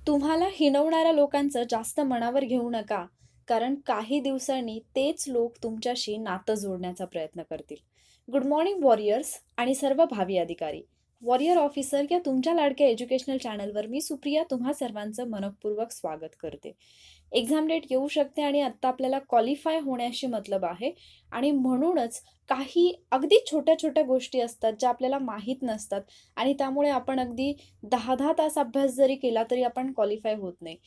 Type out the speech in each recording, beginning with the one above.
तुम्हाला हिणवणाऱ्या लोकांचं जास्त मनावर घेऊ नका, कारण काही दिवसांनी तेच लोक तुमच्याशी नातं जोडण्याचा प्रयत्न करतील. गुड मॉर्निंग वॉरियर्स आणि सर्व भावी अधिकारी. वॉरियर ऑफिसर या तुमच्या लाडक्या एज्युकेशनल चॅनलवर मी सुप्रिया तुम्हा सर्वांचं मनःपूर्वक स्वागत करते. एक्झाम डेट येऊ शकते आणि आत्ता आपल्याला क्वालिफाय होण्याशी मतलब आहे आणि म्हणूनच काही अगदी छोट्या-छोट्या गोष्टी असतात ज्या आपल्याला माहीत नसतात आणि त्यामुळे आपण अगदी 10-10 तास अभ्यास जरी केला तरी आपण क्वालिफाय होत नाही.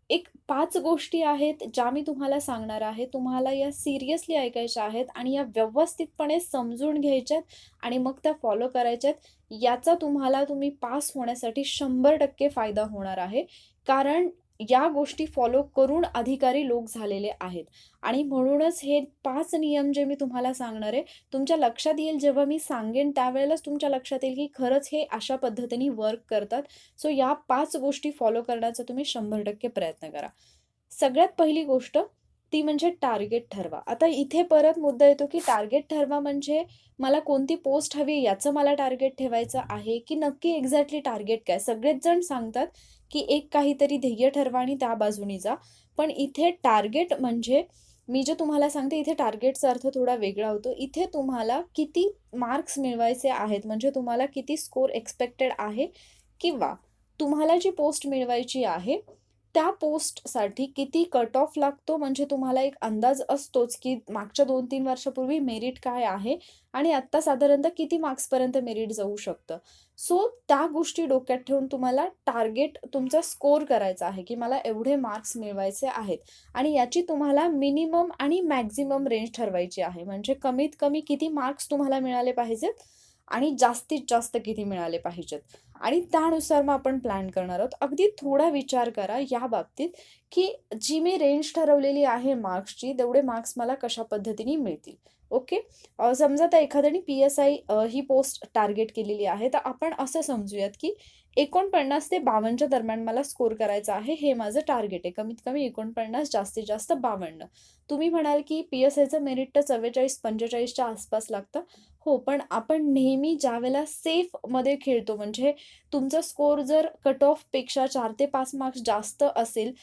एक 5 गोष्टी आहेत ज्या मी तुम्हाला सांगणार आहे. तुम्हाला या सिरियसली ऐकायच्या आहेत आणि या व्यवस्थितपणे समजून घ्यायच्यात आणि मग त्या फॉलो करायच्यात. याचा तुम्ही पास होण्यासाठी 100% फायदा होणार आहे. कारण या गोष्टी फॉलो करून अधिकारी लोक झालेले आहेत आणि म्हणूनच हे 5 नियम जे मी तुम्हाला सांगणार आहे, तुमच्या लक्षात येईल जेव्हा मी सांगेन त्यावेळेलाच तुमच्या लक्षात येईल की खरंच हे अशा पद्धतीने वर्क करतात. सो या 5 गोष्टी फॉलो करण्याचा तुम्ही 100% प्रयत्न करा. सगळ्यात पहिली गोष्ट ती म्हणजे टार्गेट ठरवा. आता इथे परत मुद्दा येतो, की टार्गेट ठरवा म्हणजे मला कोणती पोस्ट हवी याचं मला टार्गेट ठेवायचं आहे, की नक्की एक्झॅक्टली टार्गेट काय? सगळेच जण सांगतात, की एक काहीतरी ध्येय ठरवा आणि त्या बाजूनी जा. पण इथे टार्गेट म्हणजे मी जे तुम्हाला सांगते इथे टार्गेटचा अर्थ थोडा वेगळा होतो. इथे तुम्हाला किती मार्क्स मिळवायचे आहेत, म्हणजे तुम्हाला किती स्कोर एक्स्पेक्टेड आहे किंवा तुम्हाला जी पोस्ट मिळवायची आहे, त्या पोस्टसाठी किती कट ऑफ लागतो म्हणजे तुम्हाला एक अंदाज असतोच, की मागच्या 2-3 वर्षापूर्वी मेरिट काय आहे आणि आत्ता साधारणतः किती मार्क्सपर्यंत मेरिट जाऊ शकतं. सो त्या गोष्टी डोक्यात ठेवून तुम्हाला टार्गेट तुमचा स्कोर करायचा आहे, की मला एवढे मार्क्स मिळवायचे आहेत आणि याची तुम्हाला मिनिमम आणि मॅक्सिमम रेंज ठरवायची आहे. म्हणजे कमीत कमी किती मार्क्स तुम्हाला मिळाले पाहिजेत आणि जास्तीत जास्त किती मिळाले पाहिजेत आणि त्यानुसार मग आपण प्लॅन करणार आहोत. अगदी थोडा विचार करा या बाबतीत, की जी मी रेंज ठरवलेली आहे मार्क्सची, तेवढे मार्क्स मला कशा पद्धतीने मिळतील. ओके. समजा आता एखाद्याने पी-एस-आय ही पोस्ट टार्गेट केलेली आहे, तर आपण असं समजूयात, की 49 ते 52च्या दरम्यान मला स्कोर करायचा आहे, हे माझं टार्गेट आहे. कमीत कमी 49, जास्तीत जास्त 52. तुम्ही म्हणाल, की पी-एस-आयचं मेरिट तर 44-45च्या आसपास लागतं. हो, पण आपण नेहमी ज्यावेळेला सेफमध्ये खेळतो, म्हणजे तुमचा स्कोर जर कट ऑफपेक्षा 4 ते 5 मार्क्स जास्त असेल,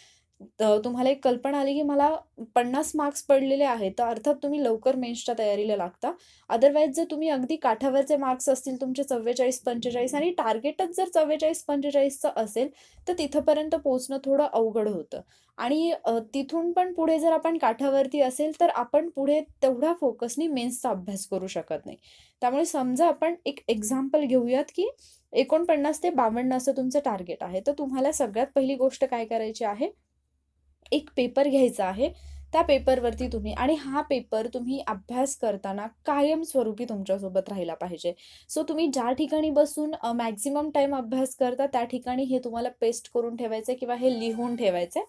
तुम्हाला एक कल्पना आली, की मला 50 मार्क्स पडलेले आहेत, तर अर्थात तुम्ही लवकर मेन्सच्या तयारीला लागता. अदरवाईज जर तुम्ही अगदी काठावरचे मार्क्स असतील तुमचे 44-45 आणि टार्गेटच जर 44-45चं असेल, तर तिथपर्यंत पोहोचणं थोडं अवघड होतं. आणि तिथून पण पुढे जर आपण काठावरती असेल, तर आपण पुढे तेवढ्या फोकसनी मेन्सचा अभ्यास करू शकत नाही. त्यामुळे समजा आपण एक एक्झाम्पल घेऊयात, की 49 ते 52 असं तुमचं टार्गेट आहे. तर तुम्हाला सगळ्यात पहिली गोष्ट काय करायची आहे, एक पेपर घ्यायचा आहे. त्या पेपरवरती तुम्ही आणि हा पेपर तुम्ही अभ्यास करताना कायमस्वरूपी तुमच्यासोबत राहिला पाहिजे. सो तुम्ही ज्या ठिकाणी बसून मॅक्सिमम टाईम अभ्यास करता, त्या ठिकाणी हे तुम्हाला पेस्ट करून ठेवायचं किंवा हे लिहून ठेवायचं.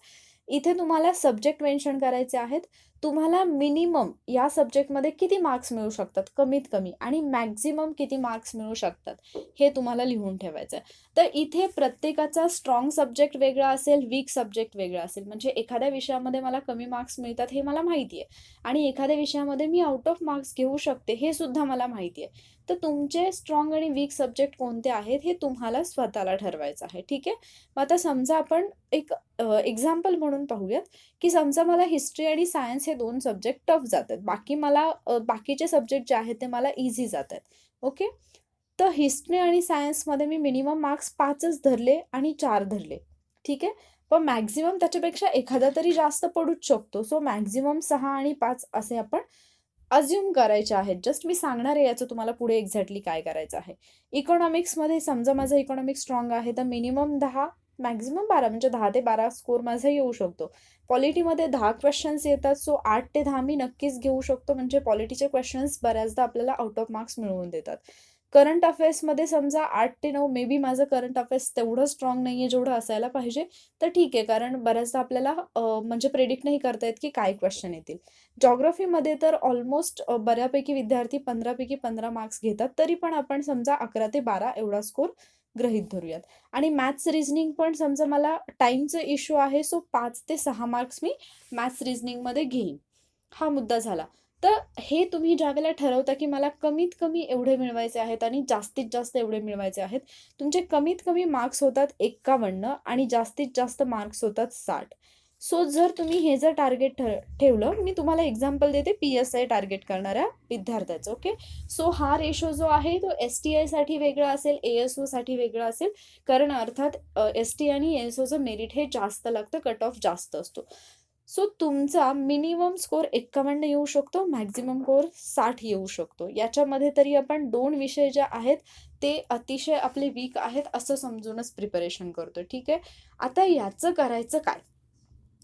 इथे तुम्हाला सब्जेक्ट मेन्शन करायचे आहेत. तुम्हाला मिनिमम या सब्जेक्टमध्ये किती मार्क्स मिळू शकतात कमीत कमी आणि मॅक्सिमम किती मार्क्स मिळू शकतात, हे तुम्हाला लिहून ठेवायचं आहे. तर इथे प्रत्येकाचा स्ट्राँग सब्जेक्ट वेगळा असेल, वीक सब्जेक्ट वेगळा असेल. म्हणजे एखाद्या विषयामध्ये मला कमी मार्क्स मिळतात हे मला माहिती आहे आणि एखाद्या विषयामध्ये मी आउट ऑफ मार्क्स घेऊ शकते हे सुद्धा मला माहिती आहे. तर तुमचे स्ट्राँग आणि वीक सब्जेक्ट कोणते आहेत हे तुम्हाला स्वतःला ठरवायचं आहे. ठीक आहे. मग आता समजा आपण एक एक्झाम्पल म्हणून पाहूयात, की समजा मला हिस्ट्री आणि सायन्स हे 2 सब्जेक्ट टफ जातात. बाकीचे सब्जेक्ट जे आहेत ते मला ईझी जातात. ओके. तर हिस्ट्री आणि सायन्समध्ये मी मिनिमम मार्क्स 5च धरले आणि 4 धरले. ठीक आहे. पण मॅक्सिमम त्याच्यापेक्षा एखादा तरी जास्त पडूच शकतो. सो मॅक्सिमम 6 आणि 5 असे आपण अझ्युम करायचे आहेत. जस्ट मी सांगणार आहे याचं तुम्हाला पुढे एक्झॅक्टली काय करायचं आहे. इकॉनॉमिक्समध्ये समजा माझं इकॉनॉमिक्स स्ट्राँग आहे, तर मिनिमम 10 मॅक्सिमम 12 म्हणजे 10 ते 12 स्कोर माझा येऊ शकतो. पॉलिटीमध्ये 10 क्वेशन्स येतात, सो 8 ते 10 मी नक्कीच घेऊ शकतो. म्हणजे पॉलिटीचे क्वेशन्स बऱ्याचदा आपल्याला आउट ऑफ मार्क्स मिळवून देतात. करंट अफेअर्समध्ये समजा 8 ते 9 मे बी माझं करंट अफेअर्स तेवढं स्ट्राँग नाहीये जेवढं असायला पाहिजे. तर ठीक आहे, कारण बऱ्याचदा आपल्याला म्हणजे प्रेडिक्ट नाही करता येत की काय क्वेश्चन येतील. जिओग्राफीमध्ये तर ऑलमोस्ट बऱ्यापैकी विद्यार्थी 15 पैकी 15 मार्क्स घेतात. तरी पण आपण समजा 11 ते 12 एवढा स्कोर गृहीत धरूयात. आणि मॅथ्स रिझनिंग पण समजा मला टाईमचा इश्यू आहे, सो 5 ते 6 मार्क्स मी मॅथ्स रिझनिंगमध्ये घेईन. हा मुद्दा झाला. तर हे तुम्ही ज्यावेळेला ठरवता, की मला कमीत कमी एवढे मिळवायचे आहेत आणि जास्तीत जास्त एवढे मिळवायचे आहेत. तुमचे कमीत कमी मार्क्स होतात 51 आणि जास्तीत जास्त मार्क्स होतात 60. सो जर तुम्ही हे जर टार्गेट ठेवलं, मी तुम्हाला एक्झाम्पल देते PSI टार्गेट करणाऱ्या विद्यार्थ्याचं. ओके. सो हा रेशो जो आहे तो STIसाठी वेगळा असेल, ASOसाठी वेगळा असेल. कारण अर्थात ST आणि ASOचं मेरिट हे जास्त लागतं, कट ऑफ जास्त असतो. सो तुमचा मिनिमम स्कोर 51 येऊ शकतो, मॅक्सिमम स्कोर 60 येऊ शकतो. याच्यामध्ये तरी आपण 2 विषय जे आहेत ते अतिशय आपले वीक आहेत असं समजूनच प्रिपरेशन करतो. ठीक आहे. आता याचं करायचं काय?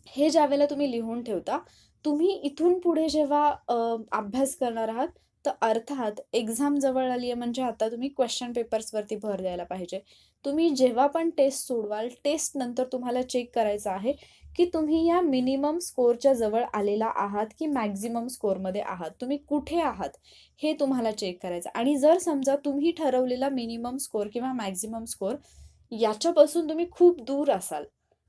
हे ज्यावेळेला तुम्ही लिहून ठेवता, तुम्ही इथून पुढे जेव्हा अभ्यास करणार आहात, तर अर्थात एक्झाम जवळ आली आहे म्हणजे आता तुम्ही क्वेश्चन पेपर्सवरती भर द्यायला पाहिजे. तुम्ही जेव्हा पण टेस्ट सोडवाल, टेस्ट नंतर तुम्हाला चेक करायचं आहे, की तुम्ही या मिनिमम स्कोरच्या जवळ आलेला आहात, की मॅक्सिमम स्कोरमध्ये आहात. तुम्ही कुठे आहात, हे तुम्हाला चेक करायचं आणि जर समजा तुम्ही ठरवलेला मिनिमम स्कोर किंवा मॅक्सिमम स्कोर याच्यापासून तुम्ही खूप दूर असाल,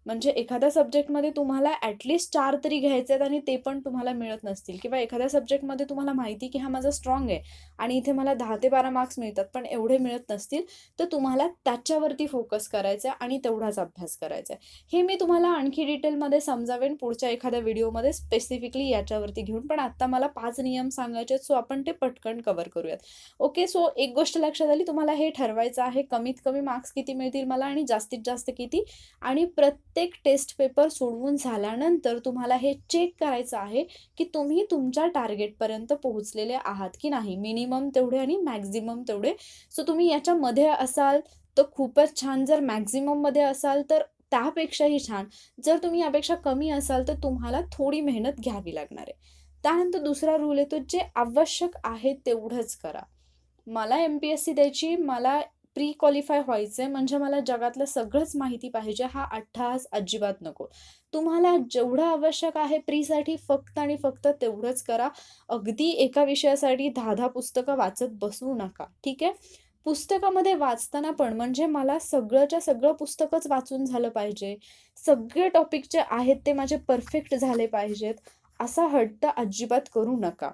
म्हणजे एखाद्या सब्जेक्टमध्ये तुम्हाला ॲटलीस्ट 4 तरी घ्यायचे आहेत आणि ते पण तुम्हाला मिळत नसतील किंवा एखाद्या सब्जेक्टमध्ये तुम्हाला माहिती की हा माझा स्ट्राँग आहे आणि इथे मला 10 ते 12 मार्क्स मिळतात, पण एवढे मिळत नसतील, तर तुम्हाला त्याच्यावरती फोकस करायचा आहे आणि तेवढाच अभ्यास करायचा आहे. हे मी तुम्हाला आणखी डिटेलमध्ये समजावेन पुढच्या एखाद्या व्हिडिओमध्ये स्पेसिफिकली याच्यावरती घेऊन. पण आत्ता मला 5 नियम सांगायचे आहेत, सो आपण ते पटकन कव्हर करूयात. ओके. सो एक गोष्ट लक्षात आली, तुम्हाला हे ठरवायचं आहे कमीत कमी मार्क्स किती मिळतील मला आणि जास्तीत जास्त किती, आणि प्रत्येक टेस्ट पेपर सोडवून झाल्यानंतर तुम्हाला हे चेक करायचं आहे, की तुम्ही तुमच्या टार्गेटपर्यंत पोहोचलेले आहात की नाही. मिनिमम तेवढे आणि मॅक्सिमम तेवढे. सो तुम्ही याच्यामध्ये असाल तर खूपच छान. जर मॅक्सिमममध्ये असाल तर त्यापेक्षाही छान. जर तुम्ही यापेक्षा कमी असाल तर तुम्हाला थोडी मेहनत घ्यावी लागणार आहे. त्यानंतर दुसरा रूल येतो, जे आवश्यक आहे तेवढंच करा. मला MPSC द्यायची, मला प्री क्वालिफाय व्हायचंय म्हणजे मला जगातलं सगळंच माहिती पाहिजे, हा अट्टहास अजिबात नको. तुम्हाला जेवढं आवश्यक आहे प्रीसाठी फक्त आणि फक्त तेवढंच करा. अगदी एका विषयासाठी 10-10 पुस्तकं वाचत बसू नका. ठीक आहे. पुस्तकामध्ये वाचताना पण म्हणजे मला सगळंच्या सगळं पुस्तकच वाचून झालं पाहिजे. सगळे टॉपिक जे आहेत ते माझे परफेक्ट झाले पाहिजेत, असा हट्ट अजिबात करू नका.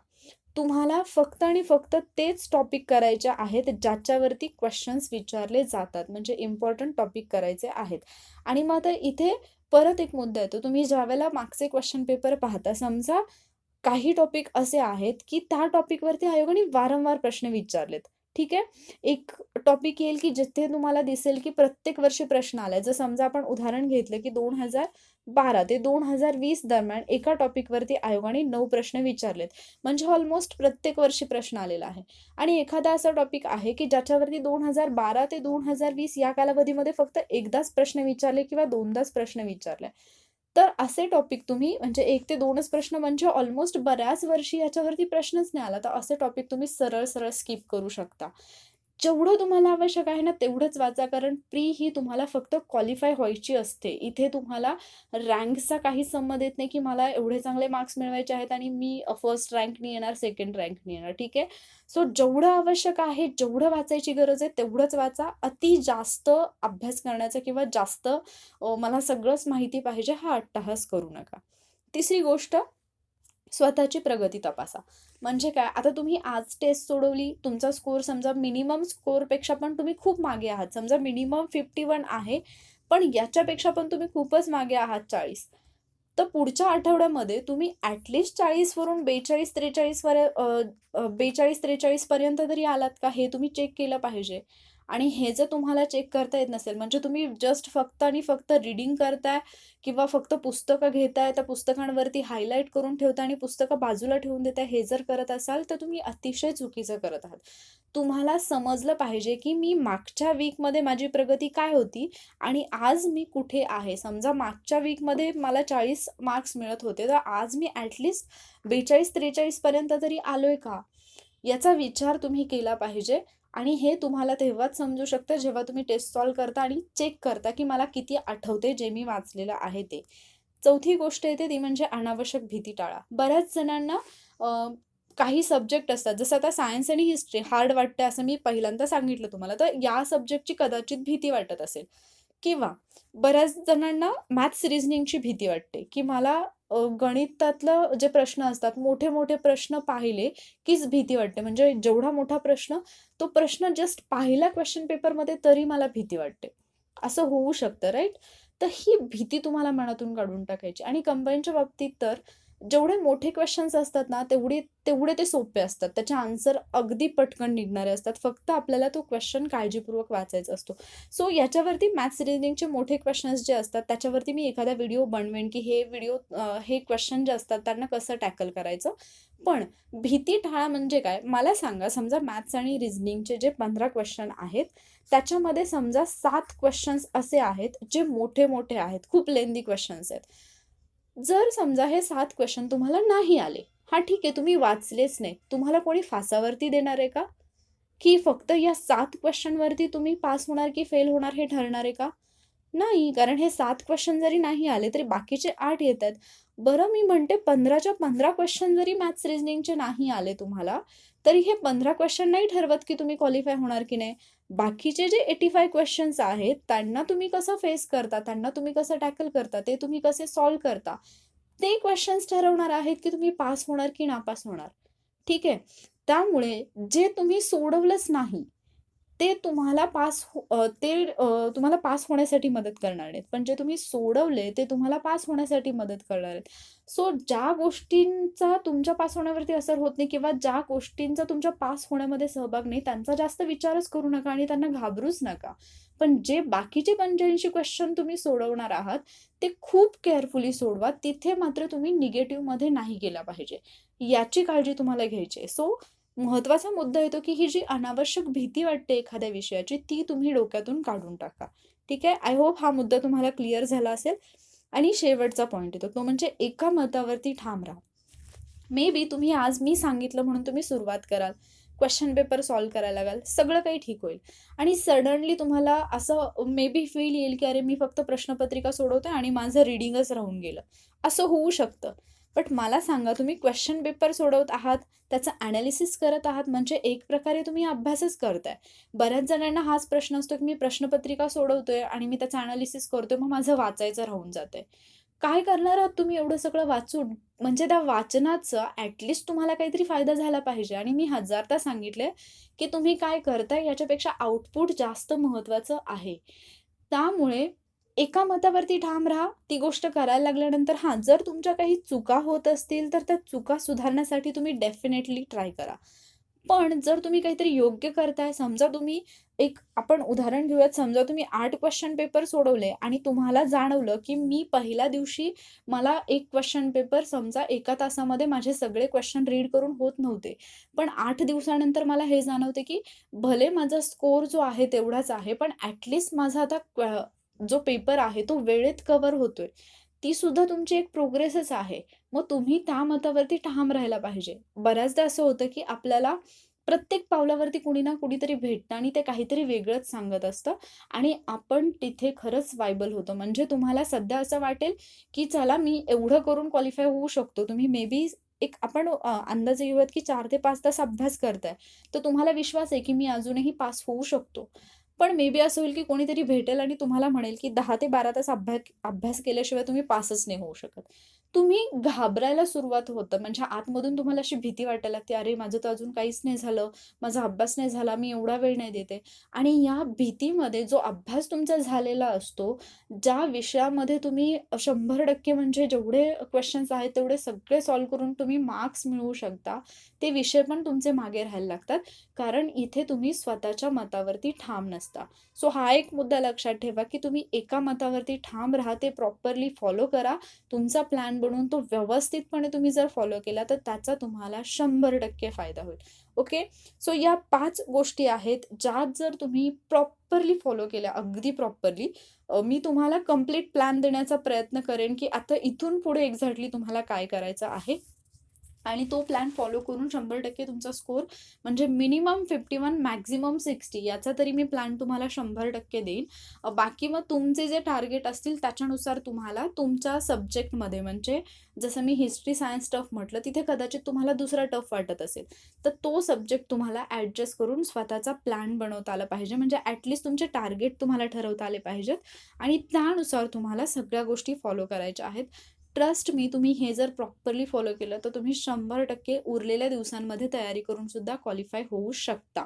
तुम्हाला फक्त आणि फक्त तेच टॉपिक करायचे आहेत ज्याच्यावरती क्वेश्चन्स विचारले जातात, म्हणजे इम्पॉर्टंट टॉपिक करायचे आहेत. आणि मग आता इथे परत एक मुद्दा येतो, तुम्ही ज्यावेळेला मागचे क्वेश्चन पेपर पाहता, समजा काही टॉपिक असे आहेत की त्या टॉपिकवरती आयोगाने वारंवार प्रश्न विचारलेत. ठीक आहे. एक टॉपिक येईल की जिथे तुम्हाला दिसेल की प्रत्येक वर्षी प्रश्न आलाय. जर समजा आपण उदाहरण घेतलं की 2012 ते 2020 दरम्यान एका टॉपिकवरती आयोगाने 9 प्रश्न विचारलेत. म्हणजे ऑलमोस्ट प्रत्येक वर्षी प्रश्न आलेला आहे. आणि एखादा असा टॉपिक आहे की ज्याच्यावरती 2012 ते 2020 या कालावधीमध्ये फक्त एकदाच प्रश्न विचारले किंवा दोनदाच प्रश्न विचारले. तर असे टॉपिक तुम्ही म्हणजे 1 ते 2च प्रश्न म्हणजे ऑलमोस्ट बऱ्याच वर्षी याच्यावरती प्रश्नच नाही आला. तर असे टॉपिक तुम्ही सरळ-सरळ स्किप करू शकता. जेवढं तुम्हाला आवश्यक आहे ना, तेवढंच वाचा. कारण प्री ही तुम्हाला फक्त क्वालिफाय व्हायची असते. इथे तुम्हाला रँकचा काही संबंध येत नाही, की मला एवढे चांगले मार्क्स मिळवायचे आहेत आणि मी फर्स्ट रँकनी येणार, सेकंड रँकनी येणार. ठीक आहे. सो जेवढं आवश्यक आहे, जेवढं वाचायची गरज आहे, तेवढंच वाचा. अति जास्त अभ्यास करण्याचा किंवा जास्त मला सगळंच माहिती पाहिजे हा अट्टाहास करू नका. तिसरी गोष्ट, स्वतःची प्रगती तपासा. म्हणजे काय, आता तुम्ही आज टेस्ट सोडवली, तुमचा स्कोर समजा मिनिमम स्कोरपेक्षा पण तुम्ही खूप मागे आहात. समजा मिनिमम 51 आहे, पण याच्यापेक्षा पण तुम्ही खूपच मागे आहात 40. तर पुढच्या आठवड्यामध्ये तुम्ही ॲटलीस्ट 40 वरून 42-43 42-43 पर्यंत तरी आलात का, हे तुम्ही चेक केलं पाहिजे. आणि हे जर तुम्हाला चेक करता येत नसेल, म्हणजे तुम्ही जस्ट फक्त आणि फक्त रीडिंग करताय किंवा फक्त पुस्तकं घेताय, त्या पुस्तकांवरती हायलाइट करून ठेवताय आणि पुस्तकं बाजूला ठेवून देताय, हे जर करत असाल तर तुम्ही अतिशय चुकीचं करत आहात. तुम्हाला समजलं पाहिजे की मी मागच्या वीकमध्ये माझी प्रगती काय होती आणि आज मी कुठे आहे. समजा मागच्या वीकमध्ये मला 40 मार्क्स मिळत होते, तर आज मी ॲटलीस्ट 42-43 पर्यंत तरी आलोय का? याचा विचार तुम्ही केला पाहिजे. आणि हे तुम्हाला तेव्हाच समजू शकतं जेव्हा तुम्ही टेस्ट सॉल्व्ह करता आणि चेक करता की मला किती आठवते जे मी वाचलेलं आहे ते. चौथी गोष्ट येते ती म्हणजे अनावश्यक भीती टाळा. बऱ्याच जणांना काही सब्जेक्ट असतात, जसं आता सायन्स आणि हिस्ट्री हार्ड वाटते असं मी पहिल्यांदा सांगितलं तुम्हाला, तर या सब्जेक्टची कदाचित भीती वाटत असेल. किंवा बऱ्याच जणांना मॅथ्स रिझनिंगची भीती वाटते, की मला गणितातलं जे प्रश्न असतात, मोठे-मोठे प्रश्न पाहिले कीच भीती वाटते. म्हणजे जेवढा मोठा प्रश्न, तो प्रश्न जस्ट पाहिला क्वेश्चन पेपरमध्ये तरी मला भीती वाटते. असं होऊ शकतं, राइट? तर ही भीती तुम्हाला मनातून काढून टाकायची आणि कंबाईनच्या बाबतीत तर जेवढे मोठे क्वेश्चन्स असतात ना, तेवढे ते सोपे असतात. त्याचे आन्सर अगदी पटकन निघणारे असतात. फक्त आपल्याला तो क्वेश्चन काळजीपूर्वक वाचायचा असतो. सो याच्यावरती मॅथ्स रिझनिंगचे मोठे क्वेश्चन्स जे असतात, त्याच्यावरती मी एखादा व्हिडिओ बनवेन, की हे क्वेश्चन जे असतात त्यांना कसं टॅकल करायचं. पण भीती टाळा म्हणजे काय? मला सांगा, समजा मॅथ्स आणि रिझनिंगचे जे 15 क्वेश्चन आहेत, त्याच्यामध्ये समजा 7 क्वेश्चन्स असे आहेत, जे मोठे-मोठे आहेत, खूप लेंदी क्वेश्चन्स आहेत. जर समजा हे 7 क्वेश्चन तुम्हाला नाही आले, हां ठीक आहे, तुम्ही वाचलेच नाही. तुम्हाला कोणी फासावरती देणार आहे का? की फक्त या 7 क्वेश्चनवरती तुम्ही पास होणार की फेल होणार हे ठरणार आहे का? नाही, कारण हे 7 क्वेश्चन जरी नाही आले, तरी बाकीचे 8 येतायत. बरं मी म्हणते 15च्या 15 क्वेश्चन जरी मॅथ्स रिझनिंगचे नाही आले तुम्हाला, तरी हे 15 क्वेश्चन नाही ठरवत की तुम्ही क्वालिफाय होणार की नाही. बाकीचे जे 85 क्वेश्चन्स आहेत, त्यांना तुम्ही कसं फेस करता, त्यांना तुम्ही कसं टॅकल करता, ते तुम्ही कसे सॉल्व्ह करता, ते क्वेश्चन्स ठरवणार आहेत की तुम्ही पास होणार की नापास होणार. ठीक आहे? त्यामुळे जे तुम्ही सोडवलंच नाही, ते तुम्हाला तुम्हाला पास होण्यासाठी मदत करणार नाहीत. पण जे तुम्ही सोडवले, ते तुम्हाला पास होण्यासाठी मदत करणार आहेत. सो ज्या गोष्टींचा तुमच्या पास होण्यावरती असर होत नाही किंवा ज्या गोष्टींचा तुमच्या पास होण्यामध्ये सहभाग नाही, त्यांचा जास्त विचारच करू नका आणि त्यांना घाबरूच नका. पण जे बाकीचे 85 क्वेश्चन तुम्ही सोडवणार आहात, ते खूप केअरफुली सोडवा. तिथे मात्र तुम्ही निगेटिव्हमध्ये नाही गेला पाहिजे. याची काळजी तुम्हाला घ्यायची आहे. सो महत्त्वाचा मुद्दा येतो, की ही जी अनावश्यक भीती वाटते एखाद्या विषयाची, ती तुम्ही डोक्यातून काढून टाका. ठीक आहे? आय होप हा मुद्दा तुम्हाला क्लिअर झाला असेल. आणि शेवटचा पॉइंट येतो, तो म्हणजे एका मतावरती ठाम राहा. मे बी तुम्ही आज मी सांगितलं म्हणून तुम्ही सुरुवात कराल. क्वेश्चन पेपर सॉल्व्ह करायला लागाल. सगळं काही ठीक होईल. आणि सडनली तुम्हाला असं मे बी फील येईल, की अरे मी फक्त प्रश्नपत्रिका सोडवते आणि माझं रीडिंगच राहून गेलं. असं होऊ शकतं. बट मला सांगा, तुम्ही क्वेश्चन पेपर सोडवत आहात, त्याचं ॲनालिसिस करत आहात, म्हणजे एक प्रकारे तुम्ही अभ्यासच करताय. बऱ्याच जणांना हाच प्रश्न असतो, की मी प्रश्नपत्रिका सोडवतोय आणि मी त्याचं ॲनालिसिस करतोय, मग माझं वाचायचं राहून जातंय. काय करणार आहात तुम्ही एवढं सगळं वाचून? म्हणजे त्या वाचनाचा ॲटलीस्ट तुम्हाला काहीतरी फायदा झाला पाहिजे आणि मी हजारदा सांगितलंय, की तुम्ही काय करताय याच्यापेक्षा आउटपुट जास्त महत्त्वाचं आहे. त्यामुळे एका मतावरती ठाम राहा. ती गोष्ट करायला लागल्यानंतर हां, जर तुमच्या काही चुका होत असतील, तर त्या चुका सुधारण्यासाठी तुम्ही डेफिनेटली ट्राय करा. पण जर तुम्ही काहीतरी योग्य करताय, समजा तुम्ही आपण उदाहरण घेऊयात, समजा तुम्ही 8 क्वेश्चन पेपर सोडवले आणि तुम्हाला जाणवलं, की मी पहिल्या दिवशी मला एक क्वेश्चन पेपर समजा एका तासामध्ये माझे सगळे क्वेश्चन रीड करून होत नव्हते. पण 8 दिवसानंतर मला हे जाणवते, की भले माझा स्कोर जो आहे तेवढाच आहे, पण माझा आता जो पेपर आहे तो वेळेत कव्हर होतोय. ती सुद्धा तुमची एक प्रोग्रेसच आहे. मग तुम्ही त्या मतावरती ठाम राहायला पाहिजे. बऱ्याचदा असं होतं, की आपल्याला प्रत्येक पावलावरती कुणी ना कुणीतरी भेटतं आणि ते काहीतरी वेगळंच सांगत असतं आणि आपण तिथे खरंच व्हायबल होतो. म्हणजे तुम्हाला सध्या असं वाटेल, की चला मी एवढं करून क्वालिफाय होऊ शकतो. तुम्ही मे बी अंदाजे घेऊयात, की 4 ते 5 तास अभ्यास करताय. तर तुम्हाला विश्वास आहे, की मी अजूनही पास होऊ शकतो. पण मे बी असं होईल, की कोणीतरी भेटेल आणि तुम्हाला म्हणेल, की 10 ते 12 तास अभ्यास केल्याशिवाय तुम्ही पासच नाही होऊ शकत. तुम्ही घाबरायला सुरुवात होतं. म्हणजे आतमधून तुम्हाला अशी भीती वाटायला लागते, "अरे, माझं तर अजून काहीच नाही झालं. माझा अभ्यास नाही झाला. मी एवढा वेळ नाही देत आहे." आणि या भीतीमध्ये जो अभ्यास तुमचा झालेला असतो, ज्या विषयामध्ये तुम्ही 100% म्हणजे जेवढे क्वेश्चन्स आहेत, तेवढे सगळे सॉल्व्ह करून तुम्ही मार्क्स मिळवू शकता, ते विषय पण तुमचे मागे राहायला लागतात. कारण इथे तुम्ही स्वतःच्या मतावरती ठाम नसता. सो हा एक मुद्दा लक्षात ठेवा, की तुम्ही एका मतावरती ठाम राहा, ते प्रॉपरली फॉलो करा. तुमचा प्लॅन बनवून तो व्यवस्थितपणे तुम्ही जर फॉलो केला, तर त्याचा तुम्हाला 100% फायदा होईल. ओके. सो या 5 गोष्टी आहेत, ज्या जर तुम्ही प्रॉपरली फॉलो केल्या, अगदी प्रॉपरली, मी तुम्हाला कंप्लीट प्लॅन देण्याचा प्रयत्न करेन, की आता इथून पुढे एक्झॅक्टली तुम्हाला काय करायचं आहे. आणि तो प्लॅन फॉलो करून 100% तुमचा स्कोर म्हणजे मिनिमम 51 मॅक्झिमम 60 याचा तरी मी प्लॅन तुम्हाला 100% देईन. बाकी मग तुमचे जे टार्गेट असतील त्याच्यानुसार तुम्हाला तुमच्या सब्जेक्टमध्ये म्हणजे जसं मी हिस्ट्री, सायन्स टफ म्हटलं, तिथे कदाचित तुम्हाला दुसरा टफ वाटत असेल, तर तो सब्जेक्ट तुम्हाला ॲडजस्ट करून स्वतःचा प्लॅन बनवता आला पाहिजे. म्हणजे ॲटलीस्ट तुमचे टार्गेट तुम्हाला ठरवता आले पाहिजेत आणि त्यानुसार तुम्हाला सगळ्या गोष्टी फॉलो करायच्या आहेत. ट्रस्ट मी, तुम्ही हे जर प्रॉपरली फॉलो केलं तर तुम्ही 100% उरलेल्या दिवसांमध्ये तयारी करून सुद्धा क्वालिफाय होऊ शकता.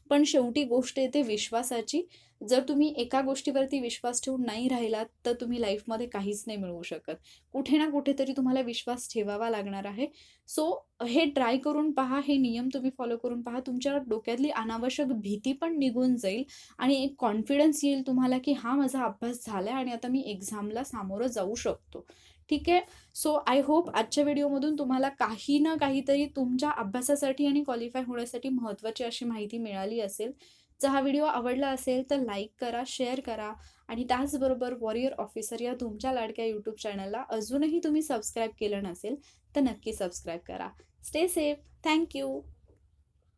पण शेवटी गोष्ट येते विश्वासाची. जर तुम्ही एका गोष्टीवरती विश्वास ठेवून नाही राहिलात, तर तुम्ही लाईफमध्ये काहीच नाही मिळवू शकत. कुठे ना कुठेतरी तुम्हाला विश्वास ठेवावा लागणार आहे. सो हे ट्राय करून पहा, हे नियम तुम्ही फॉलो करून पहा. तुमच्या डोक्यातली अनावश्यक भीती पण निघून जाईल आणि एक कॉन्फिडन्स येईल तुम्हाला, की हा माझा अभ्यास झालाय आणि आता मी एक्झामला सामोरं जाऊ शकतो. ठीक आहे. सो आय होप आजच्या व्हिडिओमधून तुम्हाला काही ना काहीतरी तुमच्या अभ्यासासाठी आणि क्वालिफाय होण्यासाठी महत्त्वाची अशी माहिती मिळाली असेल. जर हा व्हिडिओ आवडला असेल तर लाईक करा, शेअर करा आणि त्याचबरोबर वॉरियर ऑफिसर या तुमच्या लाडक्या यूट्यूब चॅनलला अजूनही तुम्ही सबस्क्राईब केलं नसेल तर नक्की सबस्क्राईब करा. Stay safe. Thank you.